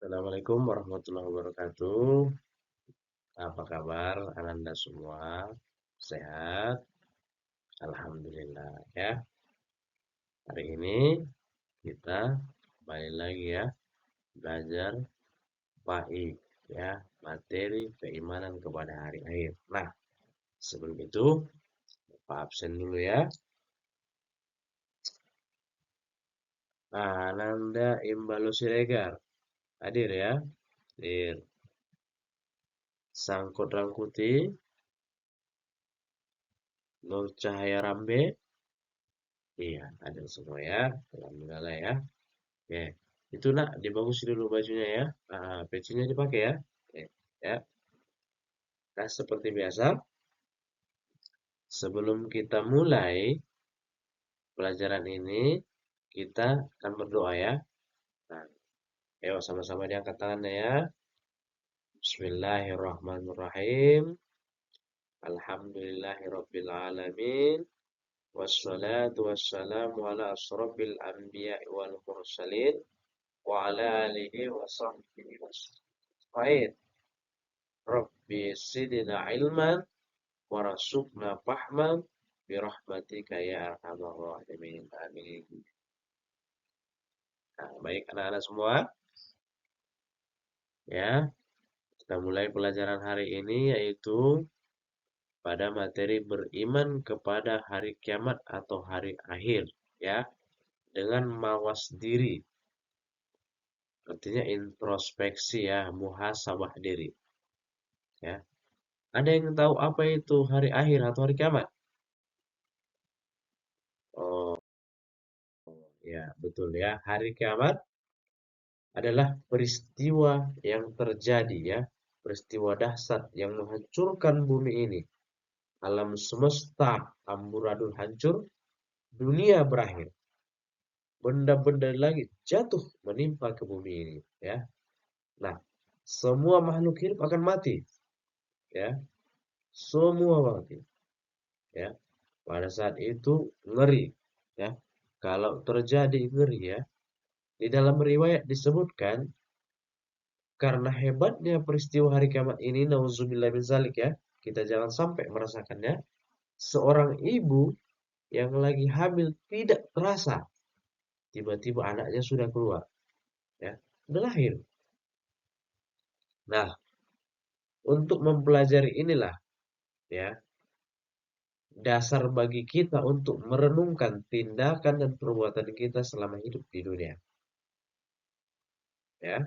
Assalamualaikum warahmatullahi wabarakatuh. Apa kabar Ananda semua? Sehat? Alhamdulillah ya. Hari ini kita kembali lagi ya belajar baik ya materi keimanan kepada hari akhir. Nah, sebelum itu Pak absen dulu ya. Ananda Imbalu Siregar hadir ya. Hadir. Sangkut Rangkuti, Nur Cahaya Rambe. Iya, ada semua ya. Alhamdulillah ya. Oke, itu nak dibagusin dulu bajunya ya. Pecinya dipakai ya. Oke, ya. Nah, seperti biasa, sebelum kita mulai pelajaran ini, kita akan berdoa ya. Nah, ayo sama-sama diangkat tangannya ya. Bismillahirrahmanirrahim. Alhamdulillahirabbil alamin. Wassalatu wassalamu ala asrofil anbiya'i wal mursalin wa ala alihi wa sahbihi wasallam. Rabbi zidna ilman warasukna fahman birahmatika ya arhamar rahimin. Amin. Nah, baik anak-anak semua, ya. Kita mulai pelajaran hari ini yaitu pada materi beriman kepada hari kiamat atau hari akhir, ya. Dengan mawas diri. Artinya introspeksi ya, muhasabah diri, ya. Ada yang tahu apa itu hari akhir atau hari kiamat? Oh, ya, betul ya. Hari kiamat adalah peristiwa yang terjadi ya, peristiwa dahsyat yang menghancurkan bumi ini. Alam semesta amburadul hancur, dunia berakhir. Benda-benda di langit jatuh menimpa ke bumi ini ya. Nah, semua makhluk hidup akan mati ya. Semua mati ya. Pada saat itu ngeri ya. Kalau terjadi ngeri ya. Di dalam riwayat disebutkan karena hebatnya peristiwa hari kiamat ini, nauzubillah min zalik ya, kita jangan sampai merasakannya. Seorang ibu yang lagi hamil tidak terasa, tiba-tiba anaknya sudah keluar, ya, sudah lahir. Nah, untuk mempelajari inilah, ya, dasar bagi kita untuk merenungkan tindakan dan perbuatan kita selama hidup di dunia. Ya,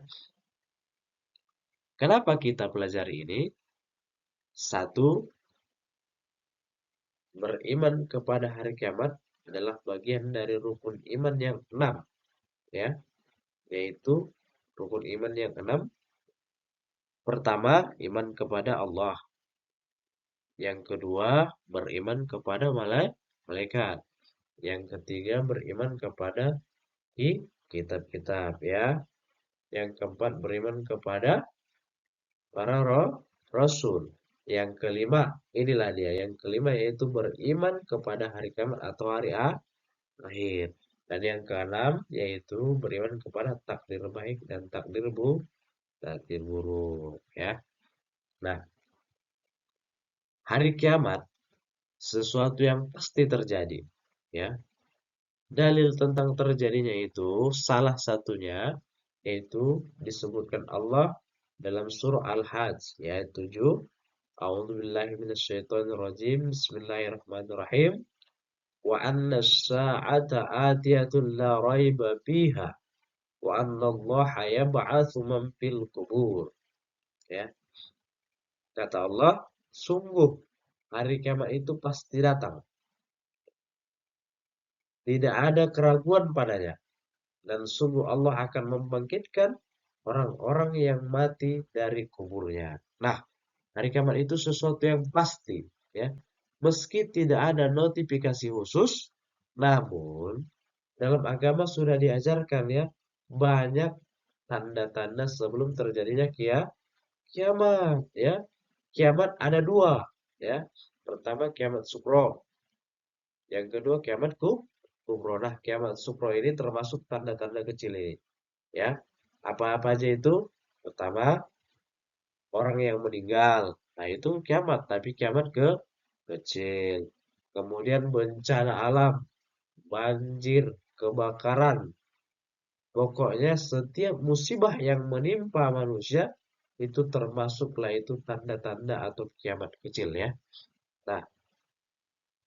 kenapa kita pelajari ini? Satu, beriman kepada hari kiamat adalah bagian dari rukun iman yang 6, ya, yaitu rukun iman yang 6. Pertama, iman kepada Allah. Yang kedua, beriman kepada malaikat. Yang ketiga, beriman kepada kitab-kitab ya. Yang keempat, beriman kepada para rasul. Yang kelima, inilah dia. Yang kelima yaitu beriman kepada hari kiamat atau hari akhir. Dan yang keenam yaitu beriman kepada takdir baik dan takdir buruk ya. Nah, hari kiamat sesuatu yang pasti terjadi ya. Dalil tentang terjadinya itu salah satunya yaitu disebutkan Allah dalam surah Al-Hajj ayat 7. A'udzubillahi minasyaitonirrajim. Bismillahirrahmanirrahim. Wa anna as-sa'ata atiyatun la raiba fiha wa anna Allaha yab'atsu man fil qubur. Ya. Kata Allah, sungguh hari kiamat itu pasti datang. Tidak ada keraguan padanya. Dan sungguh Allah akan membangkitkan orang-orang yang mati dari kuburnya. Nah, hari kiamat itu sesuatu yang pasti, ya. Meski tidak ada notifikasi khusus, namun dalam agama sudah diajarkan ya banyak tanda-tanda sebelum terjadinya kiamat, ya. Kiamat ada dua, ya. Pertama kiamat sukro, yang kedua kiamat kubro. Nah, kiamat sukro ini termasuk tanda-tanda kecil ini, ya. Apa-apa aja itu? Pertama, orang yang meninggal. Nah, itu kiamat, tapi kiamat kecil. Kemudian bencana alam, banjir, kebakaran. Pokoknya setiap musibah yang menimpa manusia itu termasuklah itu tanda-tanda atau kiamat kecil ya. Nah,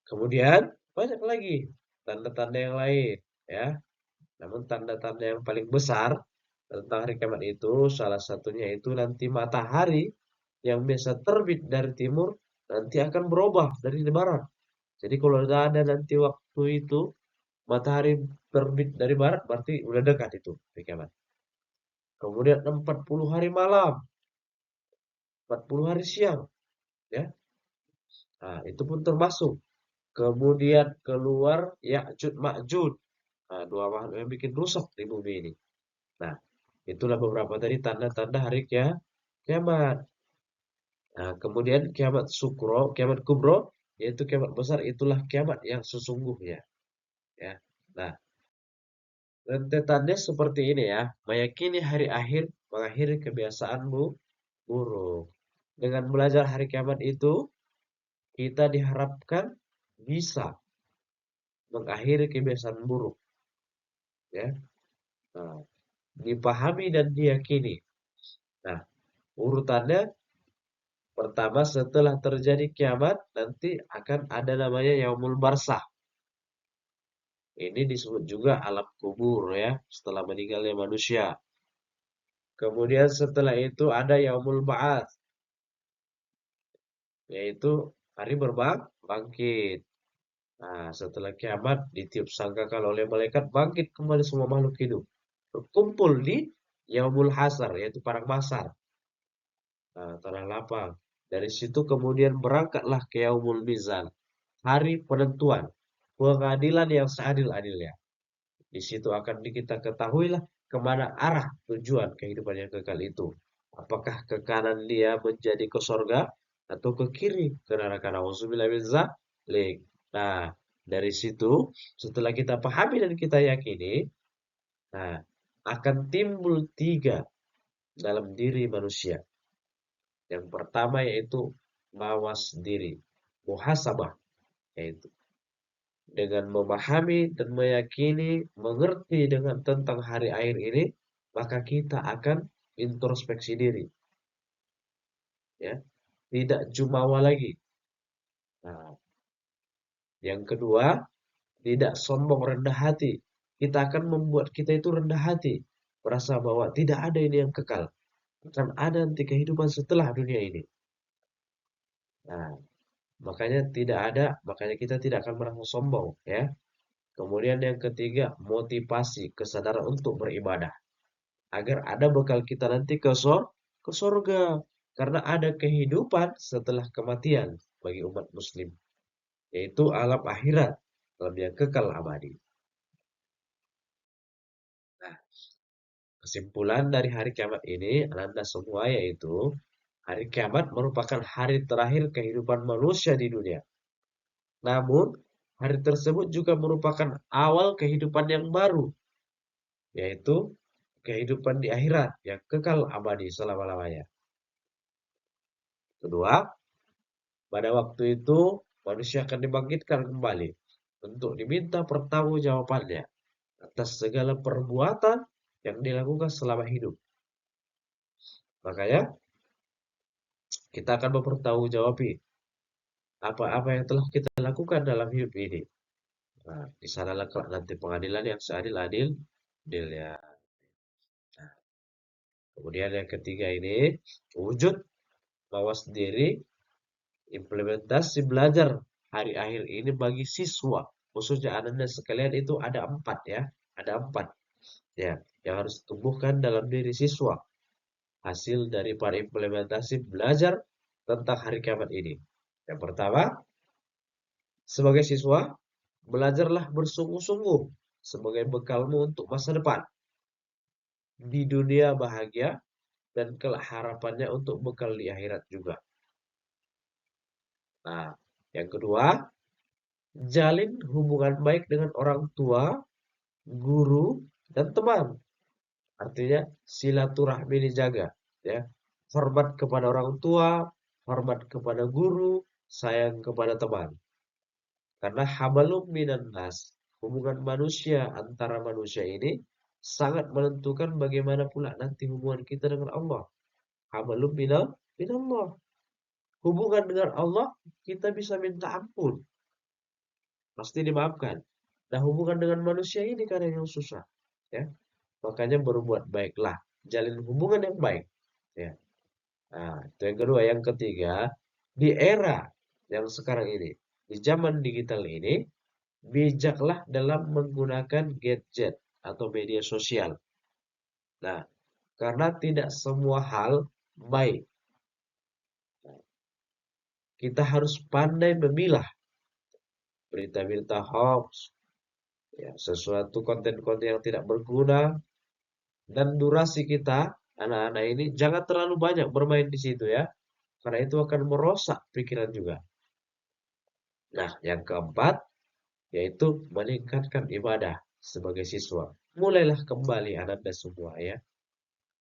kemudian banyak lagi tanda-tanda yang lain ya. Namun tanda-tanda yang paling besar tentang hari kiamat itu salah satunya itu nanti matahari yang biasa terbit dari timur nanti akan berubah dari barat. Jadi kalau udah ada nanti waktu itu matahari terbit dari barat berarti udah dekat itu hari kiamat. Kemudian 40 hari malam, 40 hari siang ya. Nah, itu pun termasuk. Kemudian keluar Ya'jud Ma'jud. Nah, dua makhluk yang bikin rusak di bumi ini. Nah, itulah beberapa tadi tanda-tanda hari kiamat. Nah, kemudian kiamat sukro, kiamat kubro, yaitu kiamat besar, itulah kiamat yang sesungguhnya. Ya. Nah, rentetannya seperti ini ya. Meyakini hari akhir, mengakhiri kebiasaanmu buruk. Dengan belajar hari kiamat itu, kita diharapkan bisa mengakhiri kebiasaan buruk. Ya. Nah, dipahami dan diyakini. Nah, urutannya pertama setelah terjadi kiamat nanti akan ada namanya yaumul barsah. Ini disebut juga alam kubur ya, setelah meninggalnya manusia. Kemudian setelah itu ada yaumul ba'ats, yaitu hari bangkit. Nah, setelah kiamat ditiup sangkakan oleh malaikat bangkit kembali semua makhluk hidup. Berkumpul di yaumul hasar, yaitu padang mahsyar. Nah, tanah lapang. Dari situ kemudian berangkatlah ke yaumul mizan, hari penentuan, pengadilan yang seadil-adilnya. Di situ akan kita ketahuilah kemana arah tujuan kehidupan yang kekal itu. Apakah ke kanan dia menjadi ke sorga atau ke kiri ke neraka. Nauzubillah min dzalik. Nah, dari situ setelah kita pahami dan kita yakini, nah akan timbul tiga dalam diri manusia. Yang pertama yaitu mawas diri, muhasabah, yaitu dengan memahami dan meyakini, mengerti dengan tentang hari akhir ini, maka kita akan introspeksi diri, ya, tidak jumawa lagi. Nah, yang kedua, tidak sombong rendah hati. Kita akan membuat kita itu rendah hati, merasa bahwa tidak ada ini yang kekal, akan ada nanti kehidupan setelah dunia ini. Nah, makanya tidak ada, makanya kita tidak akan merasa sombong, ya. Kemudian yang ketiga, motivasi, kesadaran untuk beribadah. Agar ada bekal kita nanti ke surga. Karena ada kehidupan setelah kematian bagi umat muslim. Yaitu alam akhirat, alam yang kekal abadi. Nah, kesimpulan dari hari kiamat ini, Anda semua yaitu, hari kiamat merupakan hari terakhir kehidupan manusia di dunia. Namun, hari tersebut juga merupakan awal kehidupan yang baru, yaitu kehidupan di akhirat yang kekal abadi selama-lamanya. Kedua, pada waktu itu manusia akan dibangkitkan kembali untuk diminta pertanggungjawabannya atas segala perbuatan yang dilakukan selama hidup. Makanya kita akan mempertanggungjawabkan apa-apa yang telah kita lakukan dalam hidup ini. Nah, di sanalah kelak nanti pengadilan yang seadil-adil, ya. Nah, kemudian yang ketiga ini wujud mawas diri, implementasi belajar hari akhir ini bagi siswa, khususnya anak-anak sekalian itu ada empat ya, ada empat ya yang harus tumbuhkan dalam diri siswa hasil dari para implementasi belajar tentang hari kiamat ini. Yang pertama, sebagai siswa, belajarlah bersungguh-sungguh sebagai bekalmu untuk masa depan di dunia bahagia dan kelak harapannya untuk bekal di akhirat juga. Nah, yang kedua, jalin hubungan baik dengan orang tua, guru, dan teman. Artinya silaturahmi dijaga, ya. Hormat kepada orang tua, hormat kepada guru, sayang kepada teman. Karena hablum minan nas, hubungan manusia antara manusia ini sangat menentukan bagaimana pula nanti hubungan kita dengan Allah. Hablum minallah. Hubungan dengan Allah kita bisa minta ampun, pasti dimaafkan. Nah, hubungan dengan manusia ini kadang yang susah, ya. Makanya berbuat baiklah, jalin hubungan yang baik, ya. Nah, itu yang kedua. Yang ketiga, di era yang sekarang ini, di zaman digital ini, bijaklah dalam menggunakan gadget atau media sosial. Nah, karena tidak semua hal baik. Kita harus pandai memilah berita-berita hoax, ya, sesuatu konten-konten yang tidak berguna, dan durasi kita, anak-anak ini, jangan terlalu banyak bermain di situ, ya. Karena itu akan merosak pikiran juga. Nah, yang keempat, yaitu meningkatkan ibadah sebagai siswa. Mulailah kembali Anda semua, ya.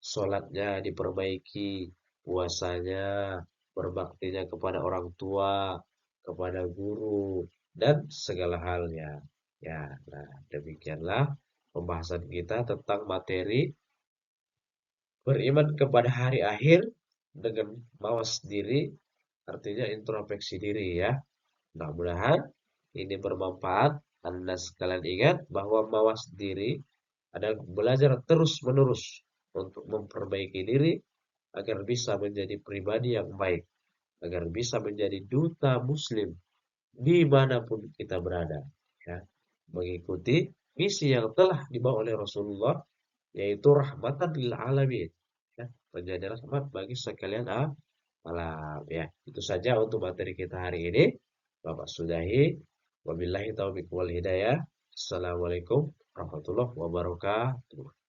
Sholatnya diperbaiki, puasanya, berbaktinya kepada orang tua, kepada guru, dan segala halnya. Ya, nah demikianlah pembahasan kita tentang materi beriman kepada hari akhir dengan mawas diri, artinya introspeksi diri, ya. Mudah-mudahan ini bermanfaat. Anda sekalian ingat bahwa mawas diri adalah belajar terus-menerus untuk memperbaiki diri agar bisa menjadi pribadi yang baik, agar bisa menjadi duta Muslim dimanapun kita berada, ya. Mengikuti misi yang telah dibawa oleh Rasulullah, yaitu rahmatan lil alamin, ya. Menjadi rahmat bagi sekalian alam, ya. Itu saja untuk materi kita hari ini. Bapak sudahi. Wabillahi taufiq wal hidayah. Assalamualaikum warahmatullahi wabarakatuh.